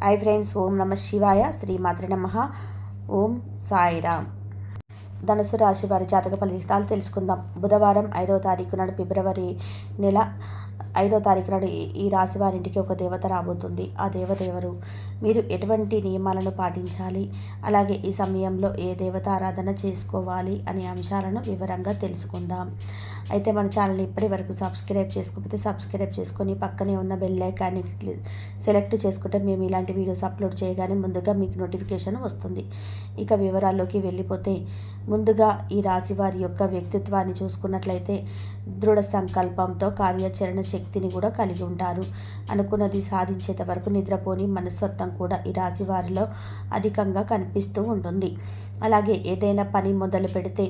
Hi friends, ఓం నమ శివాయ, శ్రీమాత్రే నమః. ఓం సాయిరామ్. ధనుసు రాశి వారి జాతక ఫలితాలు తెలుసుకుందాం. బుధవారం 5వ తారీఖు నాడు, ఫిబ్రవరి నెల 5వ తారీఖు నాడు ఈ రాశి వారింటికి ఒక దేవత రాబోతుంది. ఆ దేవత ఎవరు, మీరు ఎటువంటి నియమాలను పాటించాలి, అలాగే ఈ సమయంలో ఏ దేవత ఆరాధన చేసుకోవాలి అనే అంశాలను వివరంగా తెలుసుకుందాం. అయితే మన ఛానల్ని ఇప్పటి వరకు సబ్స్క్రైబ్ చేసుకోకపోతే సబ్స్క్రైబ్ చేసుకొని పక్కనే ఉన్న బెల్ ఐకాన్ని సెలెక్ట్ చేసుకుంటే మేము ఇలాంటి వీడియోస్ అప్లోడ్ చేయగానే ముందుగా మీకు నోటిఫికేషన్ వస్తుంది. ఇక వివరాల్లోకి వెళ్ళిపోతే, ముందుగా ఈ రాశి వారి యొక్క వ్యక్తిత్వాన్ని చూసుకున్నట్లయితే దృఢ సంకల్పంతో కార్యాచరణ శక్తిని కూడా కలిగి ఉంటారు. అనుకున్నది సాధించేంత వరకు నిద్రపోని మనస్తత్వం కూడా ఈ రాశి వారిలో అధికంగా కనిపిస్తూ ఉంటుంది. అలాగే ఏదైనా పని మొదలు పెడితే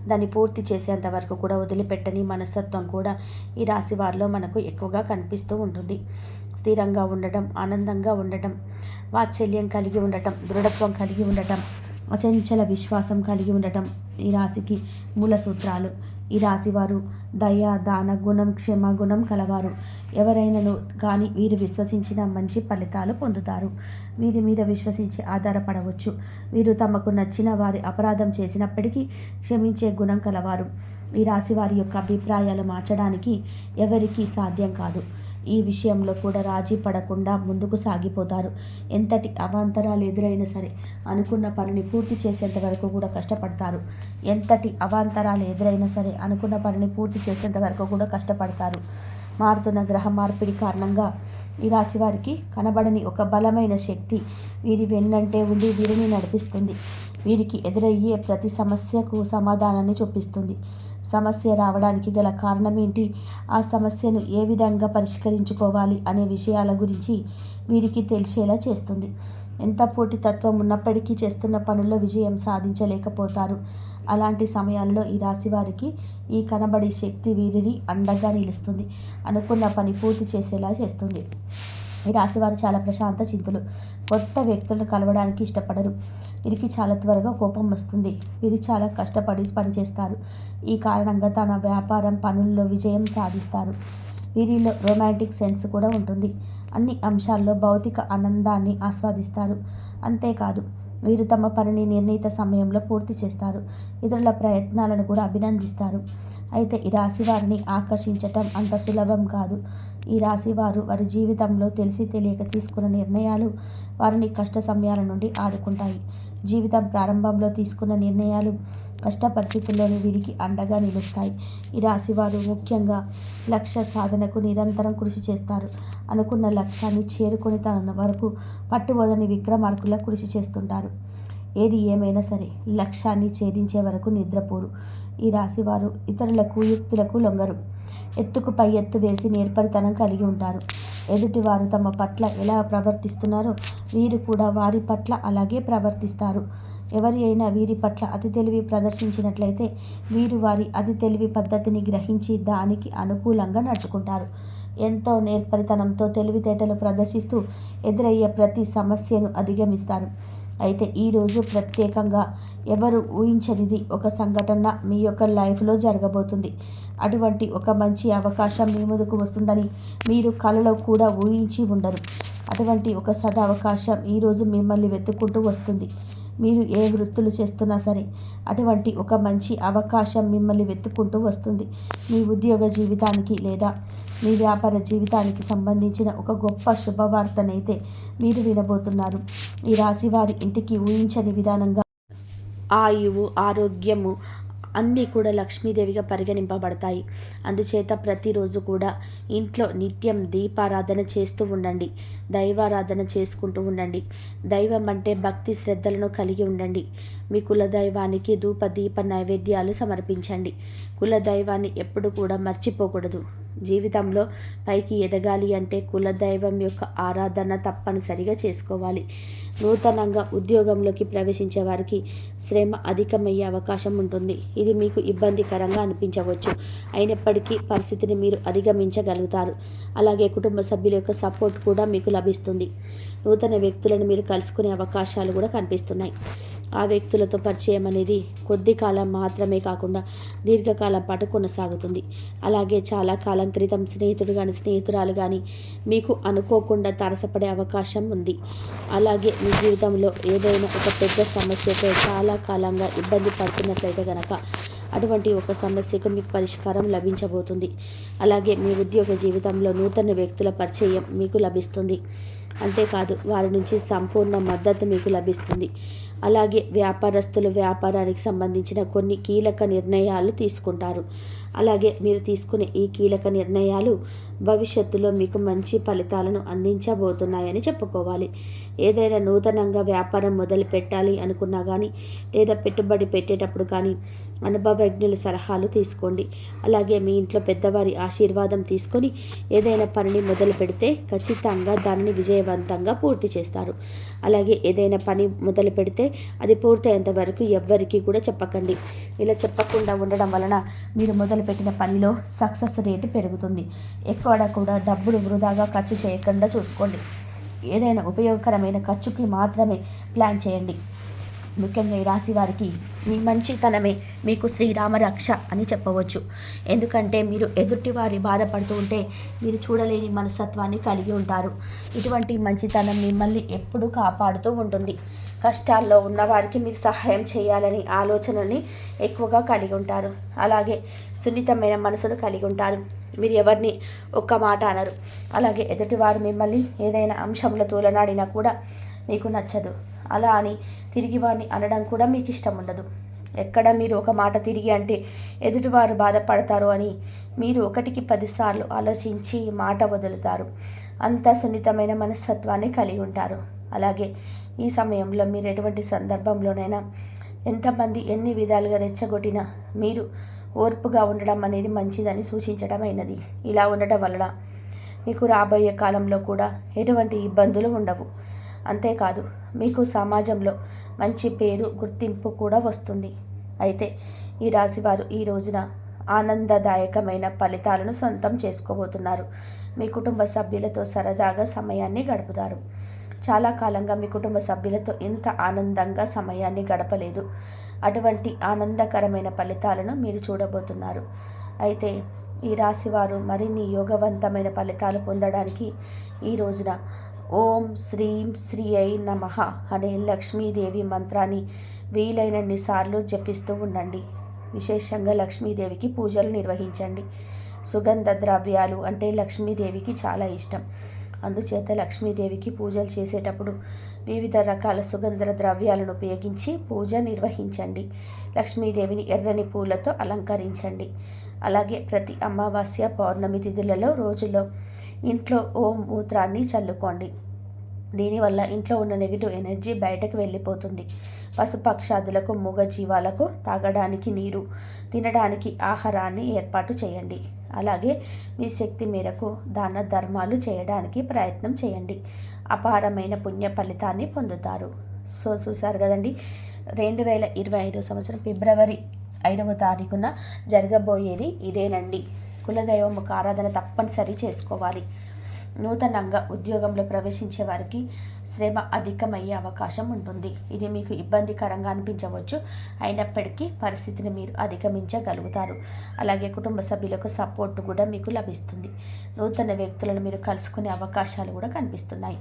దాన్ని పూర్తి చేసేంత వరకు కూడా వదిలిపెట్టని మనస్తత్వం కూడా ఈ రాశి వారిలో మనకు ఎక్కువగా కనిపిస్తూ ఉంటుంది. స్థిరంగా ఉండటం, ఆనందంగా ఉండటం, వాత్సల్యం కలిగి ఉండటం, దృఢత్వం కలిగి ఉండటం, అచంచల విశ్వాసం కలిగి ఉండటం ఈ రాశికి మూల సూత్రాలు. ఈ రాశివారు దయ, దాన గుణం, క్షమ గుణం కలవారు. ఎవరైనాను కానీ వీరు విశ్వసించిన మంచి ఫలితాలు పొందుతారు. వీరి మీద విశ్వసించి ఆధారపడవచ్చు. వీరు తమకు నచ్చిన వారి అపరాధం చేసినప్పటికీ క్షమించే గుణం కలవారు. ఈ రాశి వారి యొక్క అభిప్రాయాలు మార్చడానికి ఎవరికీ సాధ్యం కాదు. ఈ విషయంలో కూడా రాజీ పడకుండా ముందుకు సాగిపోతారు. ఎంతటి అవాంతరాలు ఎదురైనా సరే అనుకున్న పనిని పూర్తి చేసేంత వరకు కూడా కష్టపడతారు. ఎంతటి అవాంతరాలు ఎదురైనా సరే అనుకున్న పనిని పూర్తి చేసేంత వరకు కూడా కష్టపడతారు. మారుతున్న గ్రహ మార్పిడి కారణంగా ఈ రాశి వారికి కనబడని ఒక బలమైన శక్తి వీరి వెన్నంటే ఉండి వీరిని నడిపిస్తుంది. వీరికి ఎదురయ్యే ప్రతి సమస్యకు సమాధానాన్ని చూపిస్తుంది. సమస్య రావడానికి గల కారణం ఏంటి, ఆ సమస్యను ఏ విధంగా పరిష్కరించుకోవాలి అనే విషయాల గురించి వీరికి తెలిసేలా చేస్తుంది. ఎంత పోటీతత్వం ఉన్నప్పటికీ చేస్తున్న పనుల్లో విజయం సాధించలేకపోతారు. అలాంటి సమయాల్లో ఈ రాశి వారికి ఈ కనబడే శక్తి వీరిని అండగా నిలుస్తుంది. అనుకున్న పని పూర్తి చేసేలా చేస్తుంది. ఈ రాశివారు చాలా ప్రశాంత చింతులు. కొత్త వ్యక్తులను కలవడానికి ఇష్టపడరు. వీరికి చాలా త్వరగా కోపం వస్తుంది. వీరు చాలా కష్టపడి పనిచేస్తారు. ఈ కారణంగా తన వ్యాపారం పనుల్లో విజయం సాధిస్తారు. వీరిలో రొమాంటిక్ సెన్స్ కూడా ఉంటుంది. అన్ని అంశాల్లో భౌతిక ఆనందాన్ని ఆస్వాదిస్తారు. అంతేకాదు, వీరు తమ పనిని నిర్ణీత సమయంలో పూర్తి చేస్తారు. ఇతరుల ప్రయత్నాలను కూడా అభినందిస్తారు. అయితే ఈ రాశి వారిని ఆకర్షించటం అంత సులభం కాదు. ఈ రాశి వారి జీవితంలో తెలిసి తెలియక తీసుకున్న నిర్ణయాలు వారిని కష్ట సమయాల నుండి ఆదుకుంటాయి. జీవితం ప్రారంభంలో తీసుకున్న నిర్ణయాలు కష్ట పరిస్థితుల్లోని వీరికి అండగా నిలుస్తాయి. ఈ రాశివారు ముఖ్యంగా లక్ష్య సాధనకు నిరంతరం కృషి చేస్తారు. అనుకున్న లక్ష్యాన్ని చేరుకొని తన వరకు పట్టువదని విక్రమార్కుల కృషి చేస్తుంటారు. ఏది ఏమైనా సరే లక్ష్యాన్ని ఛేదించే వరకు నిద్రపోరు. ఈ రాశివారు ఇతరులకు యుక్తులకు లొంగరు. ఎత్తుకు పై ఎత్తు వేసి నేర్పరితనం కలిగి ఉంటారు. ఎదుటివారు తమ పట్ల ఎలా ప్రవర్తిస్తున్నారో వీరు కూడా వారి పట్ల అలాగే ప్రవర్తిస్తారు. ఎవరి అయినా వీరి పట్ల అతి తెలివి ప్రదర్శించినట్లయితే వీరు వారి అతి తెలివి పద్ధతిని గ్రహించి దానికి అనుకూలంగా నడుచుకుంటారు. ఎంతో నేర్పరితనంతో తెలివితేటలు ప్రదర్శిస్తూ ఎదురయ్యే ప్రతి సమస్యను అధిగమిస్తారు. అయితే ఈరోజు ప్రత్యేకంగా ఎవరు ఊహించనిది ఒక సంఘటన మీ యొక్క లైఫ్లో జరగబోతుంది. అటువంటి ఒక మంచి అవకాశం మీ ముందుకు వస్తుందని మీరు కలలో కూడా ఊహించి ఉండరు. అటువంటి ఒక సదవకాశం ఈరోజు మిమ్మల్ని వెతుక్కుంటూ వస్తుంది. మీరు ఏ వృత్తులు చేస్తున్నా సరే అటువంటి ఒక మంచి అవకాశం మిమ్మల్ని వెతుక్కుంటూ వస్తుంది. మీ ఉద్యోగ జీవితానికి లేదా మీ వ్యాపార జీవితానికి సంబంధించిన ఒక గొప్ప శుభవార్తనైతే మీరు వినబోతున్నారు. ఈ రాశి వారి ఇంటికి ఊహించని విధానంగా ఆయువు, ఆరోగ్యము అన్నీ కూడా లక్ష్మీదేవిగా పరిగణింపబడతాయి. అందుచేత ప్రతిరోజు కూడా ఇంట్లో నిత్యం దీపారాధన చేస్తూ ఉండండి. దైవారాధన చేసుకుంటూ ఉండండి. దైవం అంటే భక్తి శ్రద్ధలను కలిగి ఉండండి. మీ కులదైవానికి ధూప దీప నైవేద్యాలు సమర్పించండి. కులదైవాన్ని ఎప్పుడు కూడా మర్చిపోకూడదు. జీవితంలో పైకి ఎదగాలి అంటే కులదైవం యొక్క ఆరాధన తప్పనిసరిగా చేసుకోవాలి. నూతనంగా ఉద్యోగంలోకి ప్రవేశించే వారికి శ్రమ అధికమయ్యే అవకాశం ఉంటుంది. ఇది మీకు ఇబ్బందికరంగా అనిపించవచ్చు. అయినప్పటికీ పరిస్థితిని మీరు అధిగమించగలుగుతారు. అలాగే కుటుంబ సభ్యుల యొక్క సపోర్ట్ కూడా మీకు లభిస్తుంది. నూతన వ్యక్తులను మీరు కలుసుకునే అవకాశాలు కూడా కనిపిస్తున్నాయి. ఆ వ్యక్తులతో పరిచయం అనేది కొద్ది కాలం మాత్రమే కాకుండా దీర్ఘకాలం పాటు కొనసాగుతుంది. అలాగే చాలా కాలం క్రితం స్నేహితుడు కానీ స్నేహితురాలు కానీ మీకు అనుకోకుండా తారసపడే అవకాశం ఉంది. అలాగే మీ జీవితంలో ఏదైనా ఒక పెద్ద సమస్యతో చాలా కాలంగా ఇబ్బంది పడుతున్నట్లయితే కనుక అటువంటి ఒక సమస్యకు మీకు పరిష్కారం లభించబోతుంది. అలాగే మీ ఉద్యోగ జీవితంలో నూతన వ్యక్తుల పరిచయం మీకు లభిస్తుంది. అంతేకాదు వారి నుంచి సంపూర్ణ మద్దతు మీకు లభిస్తుంది. అలాగే వ్యాపారస్తులు వ్యాపారానికి సంబంధించిన కొన్ని కీలక నిర్ణయాలు తీసుకుంటారు. అలాగే మీరు తీసుకునే ఈ కీలక నిర్ణయాలు భవిష్యత్తులో మీకు మంచి ఫలితాలను అందించబోతున్నాయని చెప్పుకోవాలి. ఏదైనా నూతనంగా వ్యాపారం మొదలు పెట్టాలి అనుకున్నా కానీ లేదా పెట్టుబడి పెట్టేటప్పుడు కానీ అనుభవజ్ఞుల సలహాలు తీసుకోండి. అలాగే మీ ఇంట్లో పెద్దవారి ఆశీర్వాదం తీసుకొని ఏదైనా పనిని మొదలు పెడితే ఖచ్చితంగా దానిని విజయవంతంగా పూర్తి చేస్తారు. అలాగే ఏదైనా పని మొదలు పెడితే అది పూర్తయ్యేంత వరకు ఎవ్వరికీ కూడా చెప్పకండి. ఇలా చెప్పకుండా ఉండడం వలన మీరు మొదలుపెట్టిన పనిలో సక్సెస్ రేటు పెరుగుతుంది. ఎక్కడ కూడా డబ్బులు వృధాగా ఖర్చు చేయకుండా చూసుకోండి. ఏదైనా ఉపయోగకరమైన ఖర్చుకి మాత్రమే ప్లాన్ చేయండి. ముఖ్యంగా ఈ రాశి వారికి మీ మంచితనమే మీకు శ్రీరామ రక్ష అని చెప్పవచ్చు. ఎందుకంటే మీరు ఎదుటి వారి బాధపడుతూ ఉంటే మీరు చూడలేని మనస్తత్వాన్ని కలిగి ఉంటారు. ఇటువంటి మంచితనం మిమ్మల్ని ఎప్పుడూ కాపాడుతూ ఉంటుంది. కష్టాల్లో ఉన్నవారికి మీరు సహాయం చేయాలని ఆలోచనల్ని ఎక్కువగా కలిగి ఉంటారు. అలాగే సున్నితమైన మనసును కలిగి ఉంటారు. మీరు ఎవరిని ఒక్క మాట అనరు. అలాగే ఎదుటివారు మిమ్మల్ని ఏదైనా అంశంలో తూలనాడినా కూడా మీకు నచ్చదు. అలా అని తిరిగి వారిని అనడం కూడా మీకు ఇష్టం ఉండదు. ఎక్కడ మీరు ఒక మాట తిరిగి అంటే ఎదుటివారు బాధపడతారు అని మీరు 1కి 10 సార్లు ఆలోచించి మాట వదులుతారు. అంత సున్నితమైన మనస్తత్వాన్ని కలిగి ఉంటారు. అలాగే ఈ సమయంలో మీరు ఎటువంటి సందర్భంలోనైనా ఎంతమంది ఎన్ని విధాలుగా రెచ్చగొట్టినా మీరు ఓర్పుగా ఉండడం అనేది మంచిదని సూచించడమైనది. ఇలా ఉండటం వలన మీకు రాబోయే కాలంలో కూడా ఎటువంటి ఇబ్బందులు ఉండవు. అంతేకాదు మీకు సమాజంలో మంచి పేరు గుర్తింపు కూడా వస్తుంది. అయితే ఈ రాశివారు ఈ రోజున ఆనందదాయకమైన ఫలితాలను సొంతం చేసుకోబోతున్నారు. మీ కుటుంబ సభ్యులతో సరదాగా సమయాన్ని గడుపుతారు. చాలా కాలంగా మీ కుటుంబ సభ్యులతో ఇంత ఆనందంగా సమయాన్ని గడపలేదు. అటువంటి ఆనందకరమైన ఫలితాలను మీరు చూడబోతున్నారు. అయితే ఈ రాశివారు మరిన్ని యోగవంతమైన ఫలితాలు పొందడానికి ఈ రోజున ఓం శ్రీం శ్రీ అయి నమః అనే లక్ష్మీదేవి మంత్రాన్ని వీలైనన్ని సార్లు జపిస్తూ ఉండండి. విశేషంగా లక్ష్మీదేవికి పూజలు నిర్వహించండి. సుగంధ ద్రవ్యాలు అంటే లక్ష్మీదేవికి చాలా ఇష్టం. అందుచేత లక్ష్మీదేవికి పూజలు చేసేటప్పుడు వివిధ రకాల సుగంధ ద్రవ్యాలను ఉపయోగించి పూజ నిర్వహించండి. లక్ష్మీదేవిని ఎర్రని పూలతో అలంకరించండి. అలాగే ప్రతి అమావాస్య పౌర్ణమి తిథులలో రోజులో ఇంట్లో ఓం మూత్రాన్ని చల్లుకోండి. దీనివల్ల ఇంట్లో ఉన్న నెగిటివ్ ఎనర్జీ బయటకు వెళ్ళిపోతుంది. పశుపక్షాదులకు మూగ జీవాలకు తాగడానికి నీరు, తినడానికి ఆహారాన్ని ఏర్పాటు చేయండి. అలాగే మీ శక్తి మేరకు దాన ధర్మాలు చేయడానికి ప్రయత్నం చేయండి. అపారమైన పుణ్య ఫలితాన్ని పొందుతారు. చూశారు కదండి, 2025 సంవత్సరం ఫిబ్రవరి 5వ తారీఖున జరగబోయేది ఇదేనండి. కులదైవం ఆరాధన తప్పనిసరి చేసుకోవాలి. నూతనంగా ఉద్యోగంలో ప్రవేశించే వారికి శ్రమ అధికమయ్యే అవకాశం ఉంటుంది. ఇది మీకు ఇబ్బందికరంగా అనిపించవచ్చు. అయినప్పటికీ పరిస్థితిని మీరు అధిగమించగలుగుతారు. అలాగే కుటుంబ సభ్యులకు సపోర్ట్ కూడా మీకు లభిస్తుంది. నూతన వ్యక్తులను మీరు కలుసుకునే అవకాశాలు కూడా కనిపిస్తున్నాయి.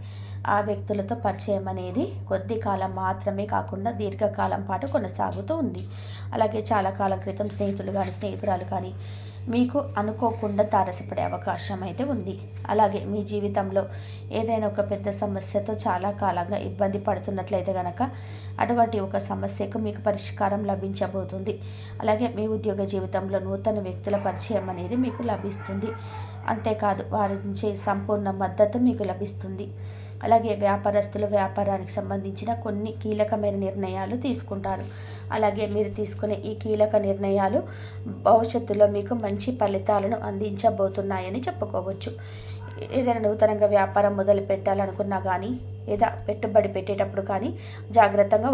ఆ వ్యక్తులతో పరిచయం అనేది కొద్ది కాలం మాత్రమే కాకుండా దీర్ఘకాలం పాటు కొనసాగుతూ ఉంది. అలాగే చాలా కాలం క్రితం స్నేహితులు కానీ స్నేహితురాలు కానీ మీకు అనుకోకుండా తారసపడే అవకాశం అయితే ఉంది. అలాగే మీ జీవితంలో ఏదైనా ఒక పెద్ద సమస్యతో చాలా కాలంగా ఇబ్బంది పడుతున్నట్లయితే కనుక అటువంటి ఒక సమస్యకు మీకు పరిష్కారం లభించబోతుంది. అలాగే మీ ఉద్యోగ జీవితంలో నూతన వ్యక్తుల పరిచయం అనేది మీకు లభిస్తుంది. అంతేకాదు వారి నుంచి సంపూర్ణ మద్దతు మీకు లభిస్తుంది. అలాగే వ్యాపారస్తులు వ్యాపారానికి సంబంధించిన కొన్ని కీలకమైన నిర్ణయాలు తీసుకుంటారు. అలాగే మీరు తీసుకునే ఈ కీలక నిర్ణయాలు భవిష్యత్తులో మీకు మంచి ఫలితాలను అందించబోతున్నాయని చెప్పుకోవచ్చు. ఏదైనా నూతనంగా వ్యాపారం మొదలు పెట్టాలనుకున్నా కానీ లేదా పెట్టుబడి పెట్టేటప్పుడు కానీ జాగ్రత్తగా